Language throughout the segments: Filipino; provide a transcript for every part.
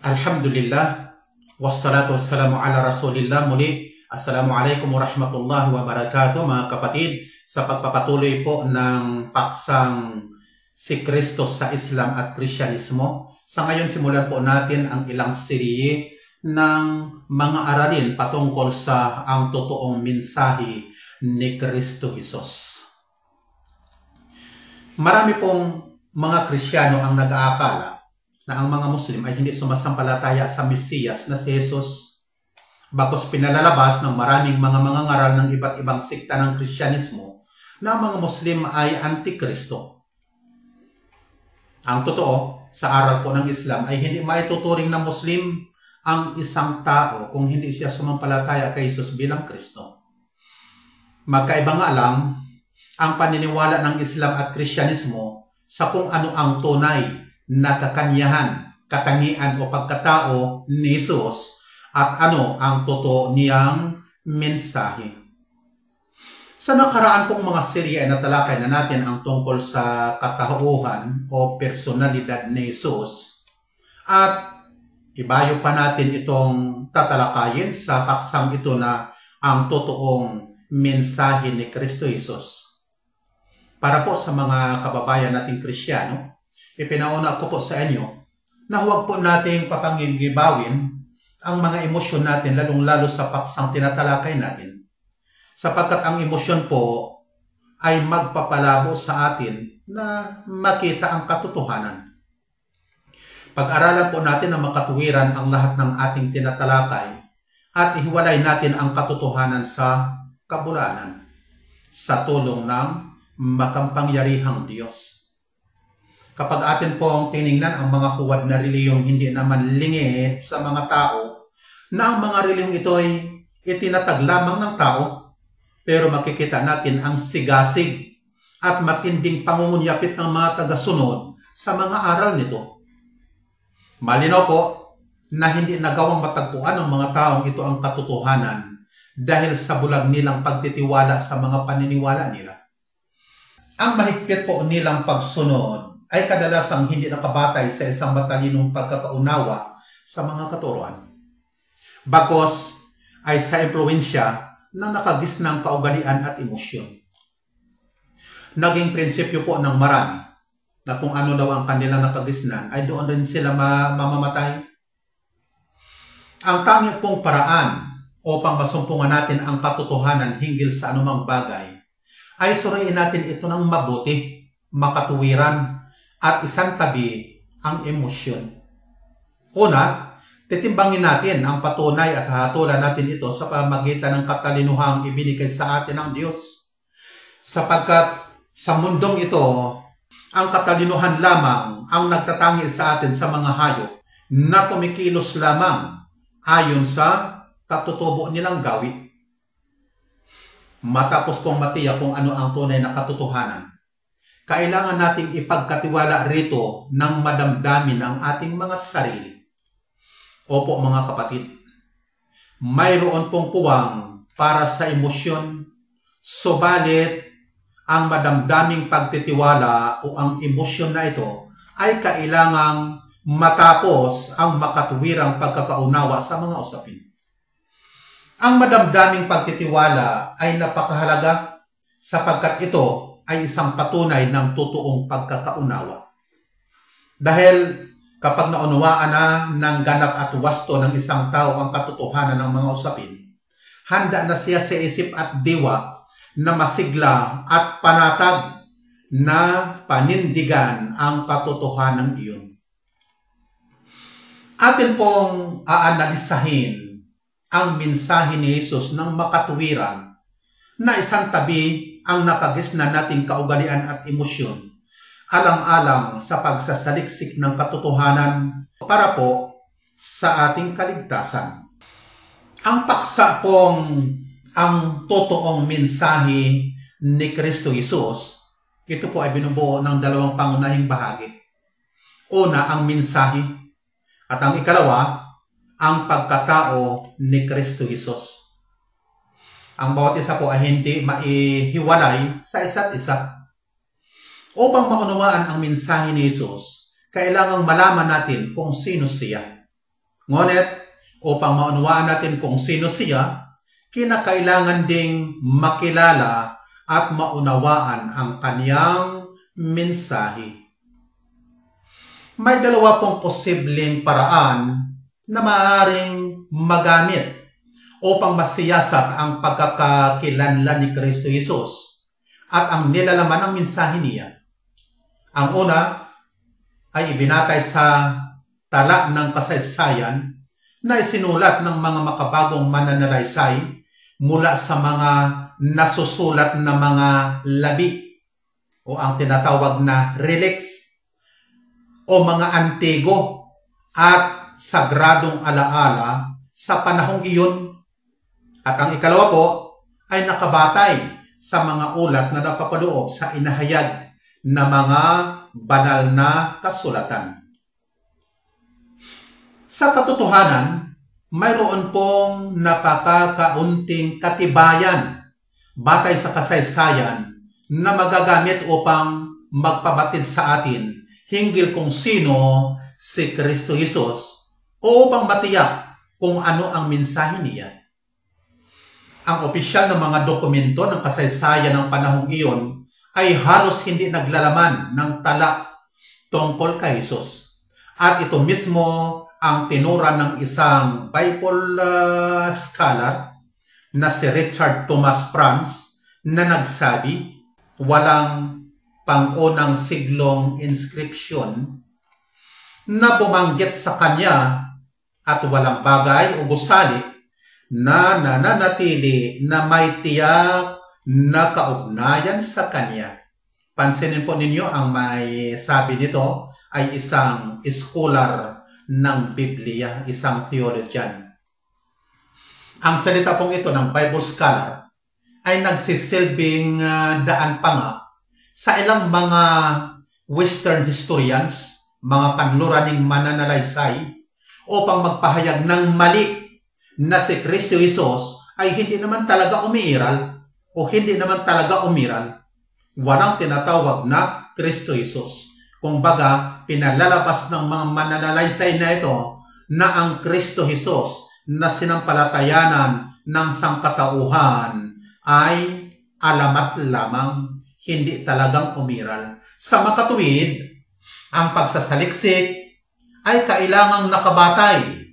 Alhamdulillah, wassalatu wassalamu ala rasulillah. Muli, assalamualaikum warahmatullahi wabarakatuh mga kapatid. Sa pagpapatuloy po ng paksang si Kristo sa Islam at Kristyanismo, sa ngayon simulan po natin ang ilang serye ng mga aralin patungkol sa ang totoong mensahe ni Kristo Jesus. Marami pong mga Kristiyano ang nag-aakala na ang mga Muslim ay hindi sumasampalataya sa Mesiyas na si Jesus. Bagkus pinalalabas ng maraming mga ngaral ng iba't ibang sikta ng Kristyanismo na ang mga Muslim ay antikristo. Ang totoo, sa aral po ng Islam ay hindi maituturing na Muslim ang isang tao kung hindi siya sumampalataya kay Jesus bilang Kristo. Magkaiba nga lang ang paniniwala ng Islam at Kristyanismo sa kung ano ang tunay na kakanyahan, katangian o pagkatao ni Jesus at ano ang totoo niyang mensahe. Sa nakaraan pong mga serye ay natalakay na natin ang tungkol sa katauhan o personalidad ni Jesus at ibayo pa natin itong tatalakayin sa paksang ito na ang totoong mensahe ni Kristo Jesus. Para po sa mga kababayan nating Kristiyano, ipinauna ko po sa inyo na huwag po nating papangigibawin ang mga emosyon natin, lalong-lalo sa paksang tinatalakay natin. Sapagkat ang emosyon po ay magpapalabo sa atin na makita ang katotohanan. Pag-aralan po natin na makatuwiran ang lahat ng ating tinatalakay at ihiwalay natin ang katotohanan sa kabulanan sa tulong ng makapangyarihang Diyos. Kapag atin pong tiningnan ang mga huwad na reliyong hindi naman lingid sa mga tao, na ang mga reliyong ito ay itinatag lamang ng tao, pero makikita natin ang sigasig at matinding pangungunyapit ng mga tagasunod sa mga aral nito. Malinaw po na hindi nagawang matagpuan ng mga taong ito ang katotohanan dahil sa bulag nilang pagtitiwala sa mga paniniwala nila. Ang mahigpit po nilang pagsunod ay kadalasang hindi nakabatay sa isang matalinong pagkakaunawa sa mga katuruan. Bagkus ay sa impluwensya ng nakagisnang kaugalian at emosyon. Naging prinsipyo po ng marami na kung ano daw ang kanilang nakagisnan ay doon rin sila mamamatay. Ang tanging pong paraan upang masumpungan natin ang katotohanan hinggil sa anumang bagay ay suriin natin ito ng mabuti, makatuwiran, at isantabi ang emosyon. Una, titimbangin natin ang patunay at hahatulan natin ito sa pamamagitan ng katalinuhang ibinigay sa atin ng Diyos. Sapagkat sa mundong ito, ang katalinuhan lamang ang nagtatangi sa atin sa mga hayop na kumikilos lamang ayon sa katutubo nilang gawi. Matapos pong matiyak kung ano ang tunay na katotohanan, kailangan nating ipagkatiwala rito ng madamdamin ang ating mga sarili. Opo mga kapatid, mayroon pong puwang para sa emosyon, subalit ang madamdaming pagtitiwala o ang emosyon na ito ay kailangang matapos ang makatuwirang pagkakaunawa sa mga usapin. Ang madamdaming pagtitiwala ay napakahalaga sapagkat ito ay isang patunay ng totoong pagkakaunawa. Dahil kapag naunawaan na ng ganap at wasto ng isang tao ang katotohanan ng mga usapin, handa na siya sa isip at diwa na masigla at panatag na panindigan ang katotohanan iyon. Atin pong aanalisahin ang mensahe ni Jesus ng makatuwiran na isang tabi ang nakagisnan nating kaugalian at emosyon, alang-alang sa pagsasaliksik ng katotohanan para po sa ating kaligtasan. Ang paksa pong ang totoong mensahe ni Kristo Jesus, ito po ay binubuo ng dalawang pangunahing bahagi. Una, ang mensahe, at ang ikalawa, ang pagkatao ni Kristo Jesus. Ang bawat isa po ay hindi maihiwalay sa isa't isa. Upang maunawaan ang mensahe ni Jesus, kailangang malaman natin kung sino siya. Ngunit, upang maunawaan natin kung sino siya, kinakailangan ding makilala at maunawaan ang kaniyang mensahe. May dalawa pong posibleng paraan na maaaring magamit upang masiyasat ang pagkakakilanlan ni Kristo Jesus at ang nilalaman ng mensahe niya. Ang una ay ibinatay sa tala ng kasaysayan na isinulat ng mga makabagong mananalaysay mula sa mga nasusulat na mga labi o ang tinatawag na relics o mga antigo at sagradong alaala sa panahong iyon. At ang ikalawa po ay nakabatay sa mga ulat na napapaloob sa inahayag na mga banal na kasulatan. Sa katotohanan, mayroon pong napakakaunting katibayan batay sa kasaysayan na magagamit upang magpabatid sa atin hinggil kung sino si Kristo Jesus o upang matiyak kung ano ang mensahe niya. Ang opisyal na mga dokumento ng kasaysayan ng panahong iyon ay halos hindi naglalaman ng tala tungkol kay Jesus. At ito mismo ang tinura ng isang Bible scholar na si Richard Thomas Franz na nagsabi, walang pang-unang siglong inscription na bumanggit sa kanya at walang bagay o gusali na nananatili na may tiyak na kaugnayan sa kanya. Pansinin po ninyo, ang may sabi nito ay isang scholar ng Biblia, isang theologian. Ang salita pong ito ng Bible scholar ay nagsisilbing daan pa nga sa ilang mga Western historians, mga kanluraning mananalaysay, upang magpahayag ng mali na si Kristo Jesus ay hindi naman talaga umiiral o hindi naman talaga umiral. Walang tinatawag na Kristo Jesus. Kung baga, pinalalabas ng mga mananalaysay na ito na ang Kristo Jesus na sinampalatayanan ng sangkatauhan ay alamat lamang, hindi talagang umiral. Sa makatuwid, ang pagsasaliksik ay kailangang nakabatay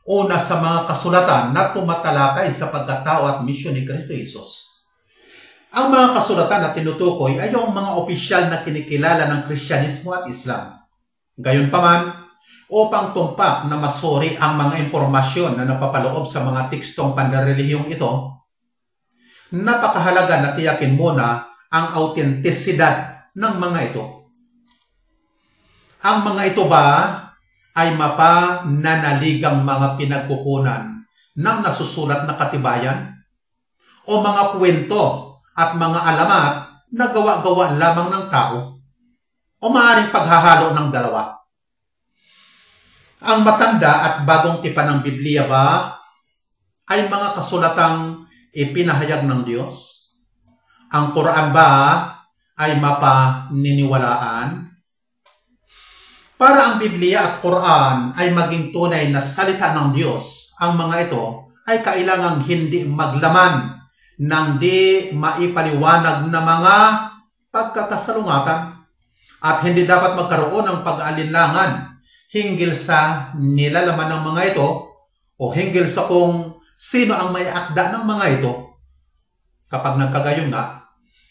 una sa mga kasulatan na tumatalakay sa pagkatao at misyon ni Kristo Jesus. Ang mga kasulatan na tinutukoy ay yung mga opisyal na kinikilala ng Kristyanismo at Islam. Gayunpaman, upang tumpak na masuri ang mga impormasyon na napapaloob sa mga tekstong panrelihiyong ito, napakahalaga na tiyakin muna ang autentisidad ng mga ito. Ang mga ito ba ay mapananaligang mga pinagkukunan ng nasusulat na katibayan o mga kwento at mga alamat na gawa-gawa lamang ng tao o maaaring paghahalo ng dalawa? Ang matanda at bagong tipan ng Biblia ba ay mga kasulatang ipinahayag ng Diyos? Ang Quran ba ay mapaniniwalaan? Para ang Biblia at Quran ay maging tunay na salita ng Diyos, ang mga ito ay kailangang hindi maglaman ng di maipaliwanag na mga pagkakasalungatan at hindi dapat magkaroon ng pag-aalinlangan hinggil sa nilalaman ng mga ito o hinggil sa kung sino ang may akda ng mga ito. Kapag nagkagayon nga,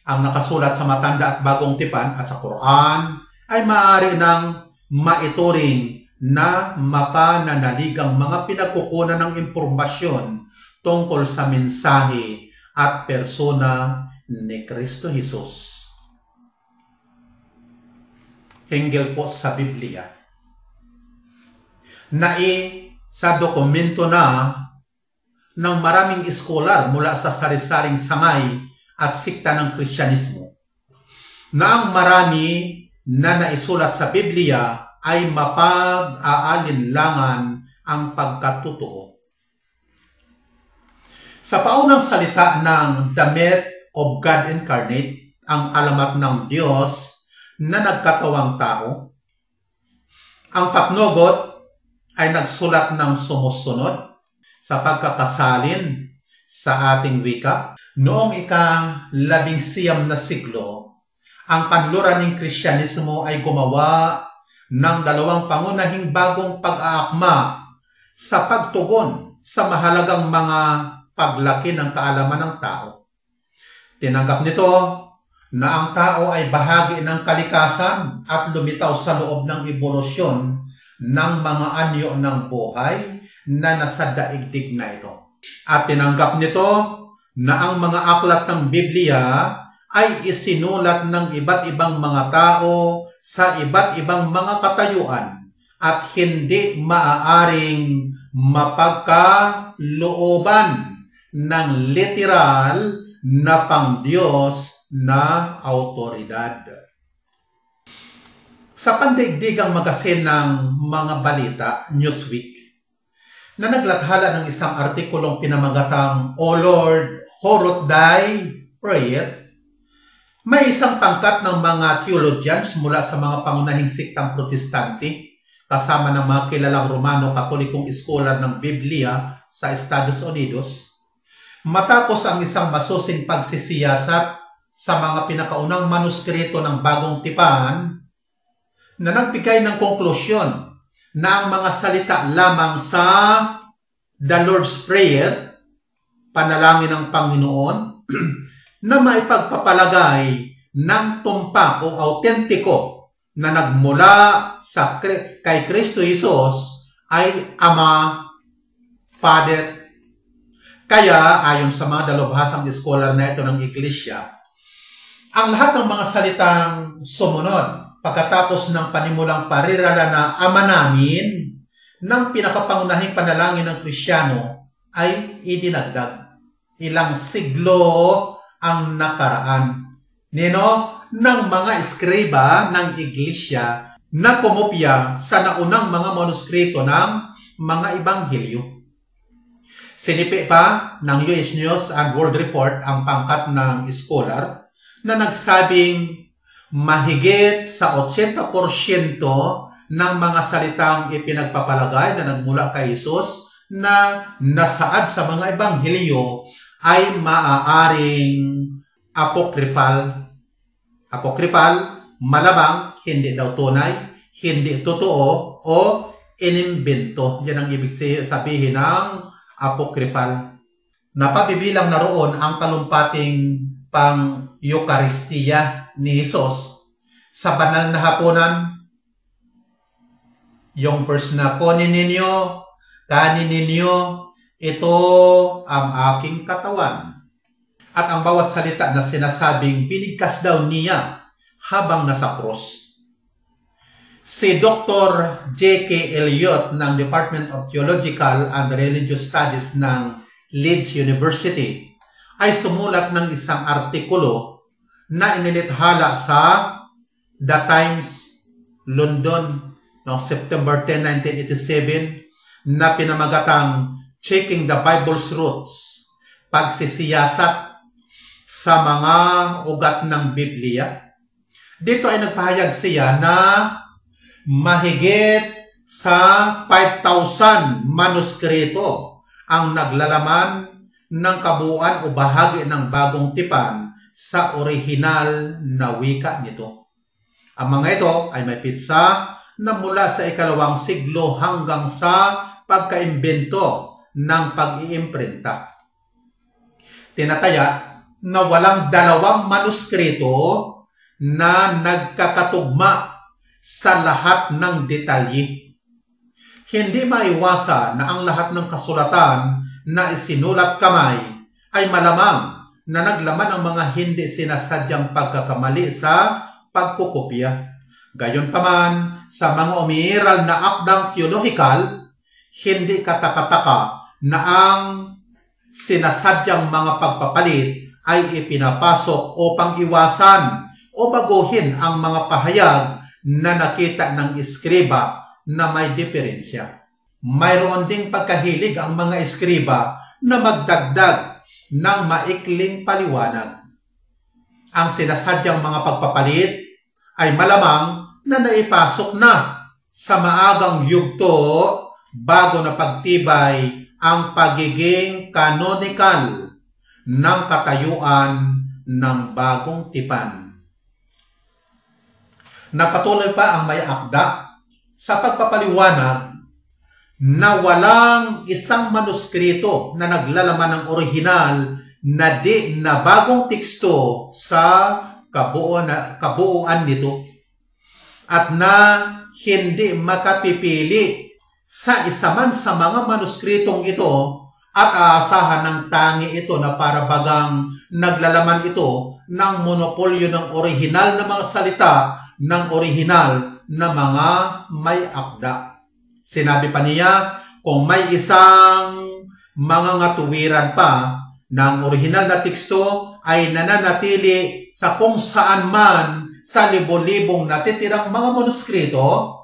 ang nakasulat sa matanda at bagong tipan at sa Quran ay maaari ng maituring na mapananaligang mga pinagkukunan ng impormasyon tungkol sa mensahe at persona ni Kristo Jesus. Hinggil po sa Biblia. Sa dokumento na ng maraming iskolar mula sa sari-saring sangay at sikta ng Kristyanismo na ang marami na naisulat sa Biblia ay mapag-aalinlangan ang pagkatotoo. Sa paunang salita ng The Myth of God Incarnate, ang alamat ng Diyos na nagkatawang tao, Ang patnugot ay nagsulat ng sumusunod sa pagkakasalin sa ating wika. Noong ika-19 na siglo, ang kanluran ng Kristyanismo ay gumawa ng dalawang pangunahing bagong pag-aakma sa pagtugon sa mahalagang mga paglaki ng kaalaman ng tao. Tinanggap nito na ang tao ay bahagi ng kalikasan at lumitaw sa loob ng ebolusyon ng mga anyo ng buhay na nasa daigdig na ito. At tinanggap nito na ang mga aklat ng Biblia ay isinulat ng iba't ibang mga tao sa iba't ibang mga katayuan at hindi maaaring mapagkalooban ng literal na pang-Diyos na autoridad. Sa pandaigdigang magasin ng mga balita, Newsweek, na naglathala ng isang artikulong pinamagatang O Lord, Horot Thy Prayer, may isang pangkat ng mga theologians mula sa mga pangunahing siktang protestante kasama ng mga kilalang Romano-Katolikong scholar ng Biblia sa Estados Unidos. Matapos ang isang masusing pagsisiyasat sa mga pinakaunang manuskrito ng Bagong Tipan na nagbigay ng konklusyon na ang mga salita lamang sa The Lord's Prayer, panalangin ng Panginoon, na maipagpapalagay ng tumpak o autentiko na nagmula sa kay Kristo Jesus ay Ama, Father. Kaya, ayon sa mga dalubhasang scholar na ito ng Iglesia, ang lahat ng mga salitang sumunod pagkatapos ng panimulang parirala na Ama namin ng pinakapangunahing panalangin ng Kristiyano ay idinagdag. Ilang siglo ang nakaraan ng mga eskriba ng Iglesia na kumopya sa naunang mga manuskrito ng mga Ebanghelyo. Sinipi pa ng US News and World Report ang pangkat ng scholar na nagsabing mahigit sa 80% ng mga salitang ipinagpapalagay na nagmula kay Jesus na nasaad sa mga Ebanghelyo ay maaaring apocryphal. Apocryphal, malamang hindi daw tunay, hindi totoo, o inimbento. Yan ang ibig sabihin ng apocryphal. Napabibilang na roon ang talumpating pang-Eucharistia ni Jesus sa banal na hapunan. Yung verse na, kanin ninyo, ito ang aking katawan. At ang bawat salita na sinasabing binigkas daw niya habang nasa cross. Si Dr. J.K. Elliott ng Department of Theological and Religious Studies ng Leeds University ay sumulat ng isang artikulo na inilithala sa The Times, London, noong September 10, 1987, na pinamagatang Checking the Bible's Roots, pagsisiyasat sa mga ugat ng Biblia. Dito ay nagpahayag siya na mahigit sa 5,000 manuskrito ang naglalaman ng kabuuan o bahagi ng Bagong Tipan sa orihinal na wika nito. Ang mga ito ay may pitsa na mula sa ika-2 siglo hanggang sa pagkaimbento ng pag-iimprinta. Tinataya na walang 2 manuskrito na nagkakatugma sa lahat ng detalye. Hindi maiwasan na ang lahat ng kasulatan na isinulat kamay ay malamang na naglaman ang mga hindi sinasadyang pagkakamali sa pagkukopya. Gayunpaman, sa mga umiiral na akdang theological, hindi katakataka na ang sinasadyang mga pagpapalit ay ipinapasok upang iwasan o baguhin ang mga pahayag na nakita ng eskriba na may diferensya. Mayroon ding pagkahilig ang mga eskriba na magdagdag ng maikling paliwanag. Ang sinasadyang mga pagpapalit ay malamang na naipasok na sa maagang yugto bago na pagtibay ang pagiging canonical ng katayuan ng bagong tipan. Napatuloy pa ang may akda sa pagpapaliwanag na walang isang manuskrito na naglalaman ng orihinal na di na bagong teksto sa kabuuan nito at na hindi makapipili sa isa man sa mga manuskritong ito at aasahan ng tangi ito na para bagang naglalaman ito ng monopolyo ng orihinal na mga salita ng orihinal na mga may akda. Sinabi pa niya, kung may isang mga ngatuwiran pa ng orihinal na teksto ay nananatili sa kung saan man sa libo-libong natitirang mga manuskrito,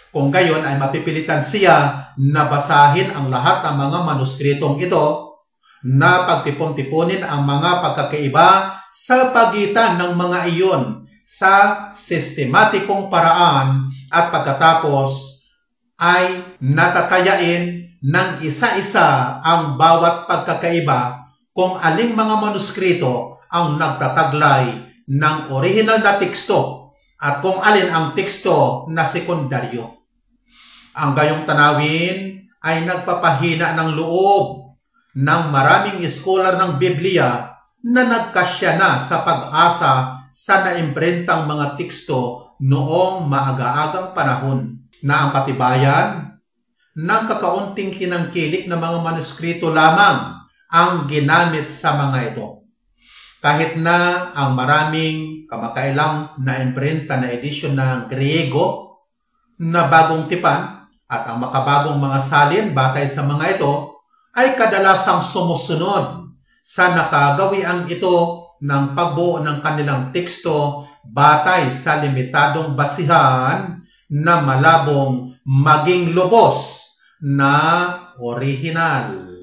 kung gayon ay mapipilitan siya na basahin ang lahat ng mga manuskritong ito, na pagtipon-tipunin ang mga pagkakaiba sa pagitan ng mga iyon sa sistematikong paraan at pagkatapos ay natatayain ng isa-isa ang bawat pagkakaiba kung aling mga manuskrito ang nagtataglay ng original na teksto at kung alin ang teksto na sekundaryo. Ang gayong tanawin ay nagpapahina ng loob ng maraming iskolar ng Biblia na nagkasya na sa pag-asa sa naimprentang mga teksto noong maaga-agang panahon na ang katibayan ng kakaunting kinangkilik na mga manuskrito lamang ang ginamit sa mga ito. Kahit na ang maraming kamakailang na imprenta na edisyon ng Griego na bagong tipan at ang makabagong mga salin batay sa mga ito ay kadalasang sumusunod sa nakagawian ito ng pagbuo ng kanilang teksto batay sa limitadong basihan na malabong maging lubos na orihinal.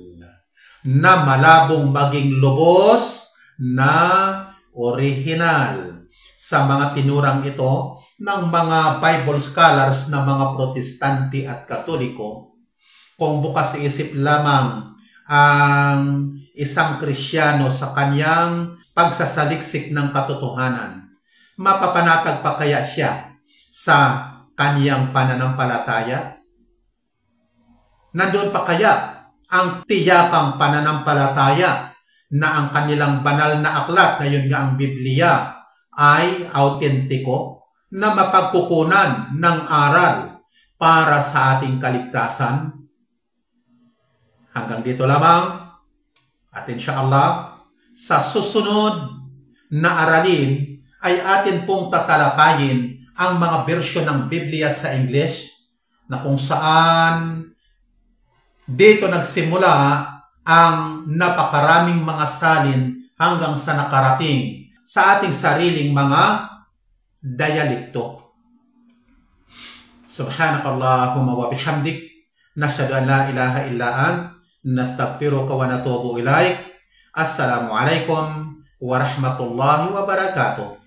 Na malabong maging lubos na orihinal. Sa mga tinurang ito ng mga Bible scholars na mga Protestante at Katoliko, kung bukas isip lamang ang isang Kristiyano sa kanyang pagsasaliksik ng katotohanan, mapapanatag pa kaya siya sa kanyang pananampalataya? Nandoon pa kaya ang tiyakang pananampalataya na ang kanilang banal na aklat na yun nga ang Biblia ay autentiko na mapagkukunan ng aral para sa ating kaligtasan? Hanggang dito lamang at insyaallah sa susunod na aralin ay atin pong tatalakayin ang mga bersyon ng Biblia sa English na kung saan dito nagsimula ang napakaraming mga salin hanggang sa nakarating sa ating sariling mga dialekto. Subhanakallahumma wa bihamdik, nashhadu an la ilaha illa ant, nastaghfiruka wa natubu ilaik. Assalamu alaikum warahmatullahi wabarakatuh.